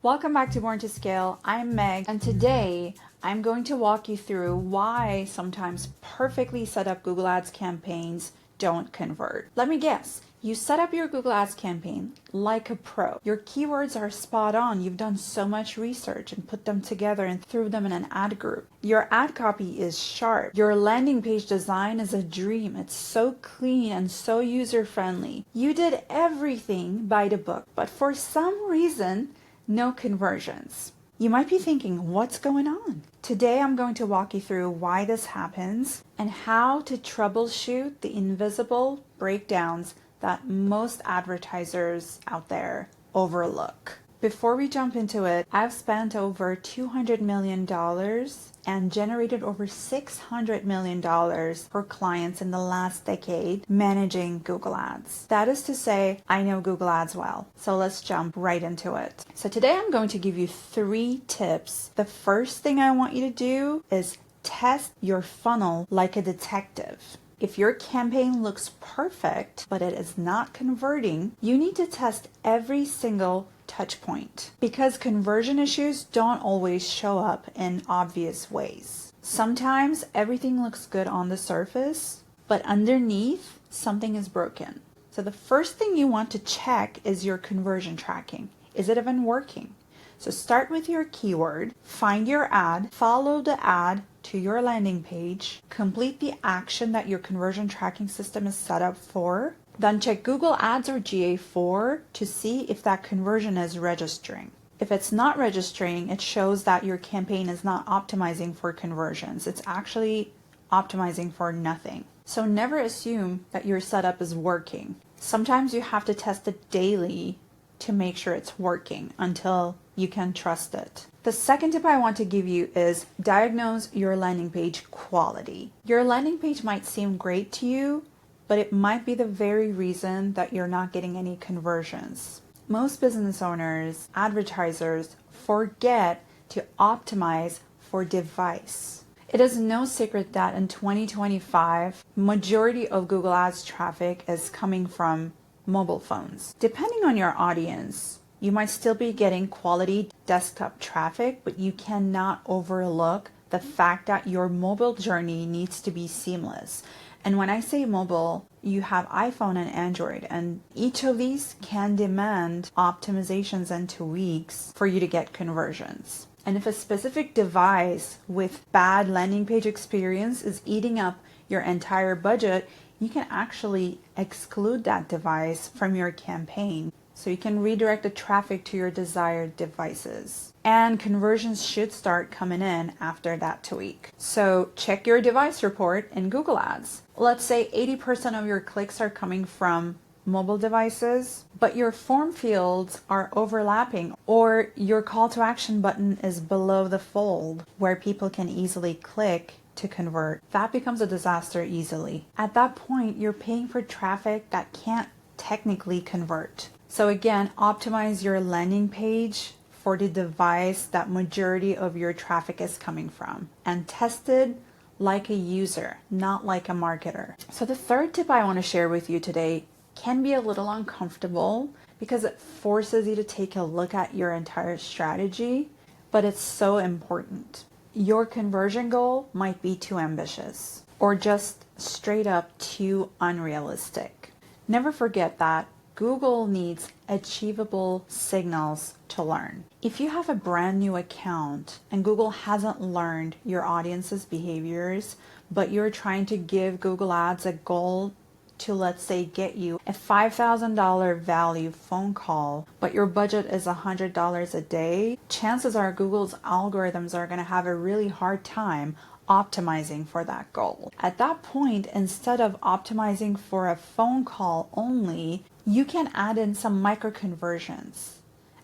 Welcome back to Born to Scale. I'm Meg, and today I'm going to walk you through why sometimes perfectly set up Google Ads campaigns don't convert. Let me guess. You set up your Google Ads campaign like a pro. Your keywords are spot on. You've done so much research and put them together and threw them in an ad group. Your ad copy is sharp. Your landing page design is a dream. It's so clean and so user-friendly. You did everything by the book, but for some reason, no conversions. You might be thinking, what's going on? Today I'm going to walk you through why this happens and how to troubleshoot the invisible breakdowns that most advertisers out there overlook. Before we jump into it, I've spent over $200 million and generated over $600 million for clients in the last decade managing Google Ads. That is to say, I know Google Ads well. So let's jump right into it. So today I'm going to give you 3 tips. The first thing I want you to do is test your funnel like a detective. If your campaign looks perfect, but it is not converting, you need to test every single touch point because conversion issues don't always show up in obvious ways. Sometimes everything looks good on the surface, but underneath something is broken. So the first thing you want to check is your conversion tracking. Is it even working? So start with your keyword, find your ad, follow the ad to your landing page, complete the action that your conversion tracking system is set up for, then check Google Ads or GA4 to see if that conversion is registering. If it's not registering, it shows that your campaign is not optimizing for conversions. It's actually optimizing for nothing. So never assume that your setup is working. Sometimes you have to test it daily to make sure it's working until you can trust it. The second tip I want to give you is diagnose your landing page quality. Your landing page might seem great to you, but it might be the very reason that you're not getting any conversions. Most business owners, advertisers forget to optimize for device. It is no secret that in 2025, majority of Google Ads traffic is coming from mobile phones. Depending on your audience, you might still be getting quality desktop traffic, but you cannot overlook the fact that your mobile journey needs to be seamless. And when I say mobile, you have iPhone and Android, and each of these can demand optimizations and tweaks for you to get conversions. And if a specific device with bad landing page experience is eating up your entire budget, you can actually exclude that device from your campaign. So you can redirect the traffic to your desired devices. And conversions should start coming in after that tweak. So check your device report in Google Ads. Let's say 80% of your clicks are coming from mobile devices, but your form fields are overlapping, or your call to action button is below the fold where people can easily click to convert. That becomes a disaster easily. At that point, you're paying for traffic that can't technically convert. So again, optimize your landing page for the device that majority of your traffic is coming from, and test it like a user, not like a marketer. So the third tip I want to share with you today can be a little uncomfortable because it forces you to take a look at your entire strategy, but it's so important. Your conversion goal might be too ambitious or just straight up too unrealistic. Never forget that Google needs achievable signals to learn. If you have a brand new account and Google hasn't learned your audience's behaviors, but you're trying to give Google Ads a goal to, let's say, get you a $5,000 value phone call, but your budget is $100 a day, chances are Google's algorithms are going to have a really hard time optimizing for that goal. At that point, instead of optimizing for a phone call only, you can add in some micro conversions.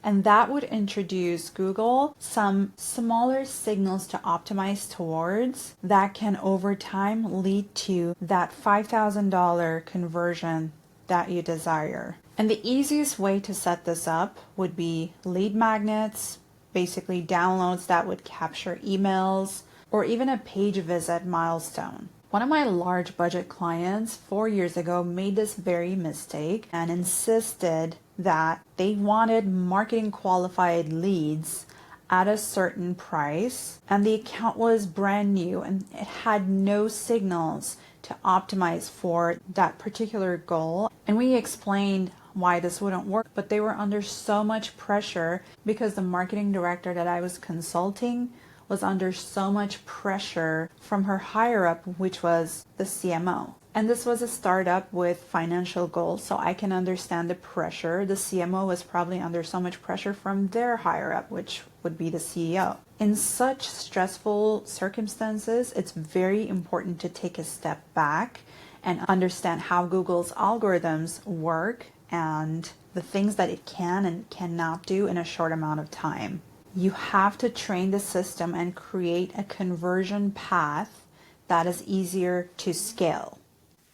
And that would introduce Google some smaller signals to optimize towards that can over time lead to that $5,000 conversion that you desire. And the easiest way to set this up would be lead magnets, basically downloads that would capture emails, or even a page visit milestone. One of my large budget clients 4 years ago made this very mistake and insisted that they wanted marketing qualified leads at a certain price, and the account was brand new and it had no signals to optimize for that particular goal. And we explained why this wouldn't work, but they were under so much pressure because the marketing director that I was consulting was under so much pressure from her higher up, which was the CMO. And this was a startup with financial goals, so I can understand the pressure. The CMO was probably under so much pressure from their higher up, which would be the CEO. In such stressful circumstances, it's very important to take a step back and understand how Google's algorithms work and the things that it can and cannot do in a short amount of time. You have to train the system and create a conversion path that is easier to scale.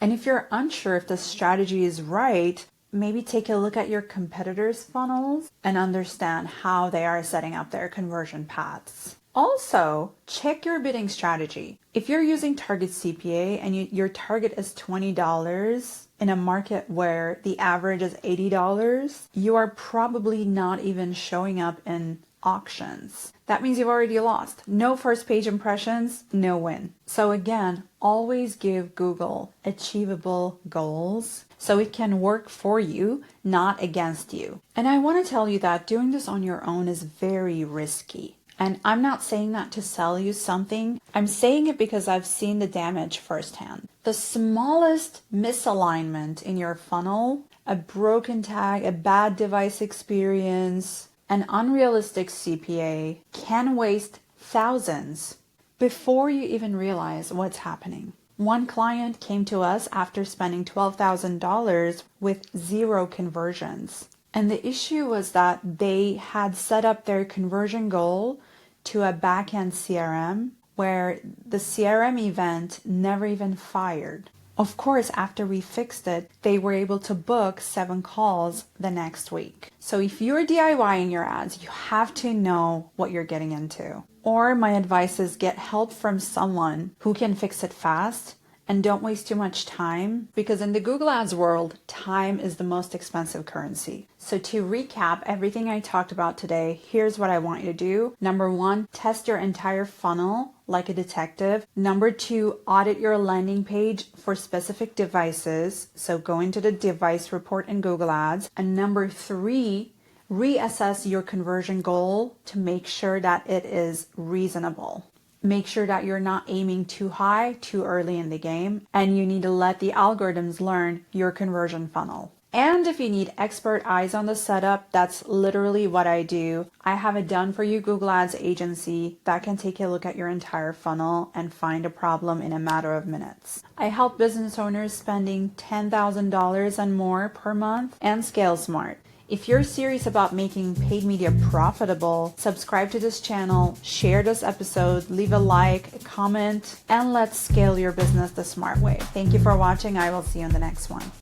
And if you're unsure if the strategy is right, maybe take a look at your competitors' funnels and understand how they are setting up their conversion paths. Also, check your bidding strategy. If you're using target CPA and your target is $20 in a market where the average is $80, you are probably not even showing up in auctions. That means you've already lost. No first page impressions, no win. So again, always give Google achievable goals so it can work for you, not against you. And I want to tell you that doing this on your own is very risky. And I'm not saying that to sell you something. I'm saying it because I've seen the damage firsthand. The smallest misalignment in your funnel, a broken tag, a bad device experience, an unrealistic CPA can waste thousands before you even realize what's happening. One client came to us after spending $12,000 with 0 conversions. And the issue was that they had set up their conversion goal to a backend CRM where the CRM event never even fired. Of course, after we fixed it, they were able to book 7 calls the next week. So if you're DIYing your ads, you have to know what you're getting into. Or my advice is get help from someone who can fix it fast and don't waste too much time, because in the Google Ads world, time is the most expensive currency. So to recap everything I talked about today, here's what I want you to do. Number 1, test your entire funnel like a detective. Number 2, audit your landing page for specific devices. So go into the device report in Google Ads. And number 3, reassess your conversion goal to make sure that it is reasonable. Make sure that you're not aiming too high too early in the game, and you need to let the algorithms learn your conversion funnel. And if you need expert eyes on the setup, that's literally what I do. I have a done for you Google Ads agency that can take a look at your entire funnel and find a problem in a matter of minutes. I help business owners spending $10,000 and more per month and scale smart. If you're serious about making paid media profitable, subscribe to this channel, share this episode, leave a like, a comment, and let's scale your business the smart way. Thank you for watching. I will see you in the next one.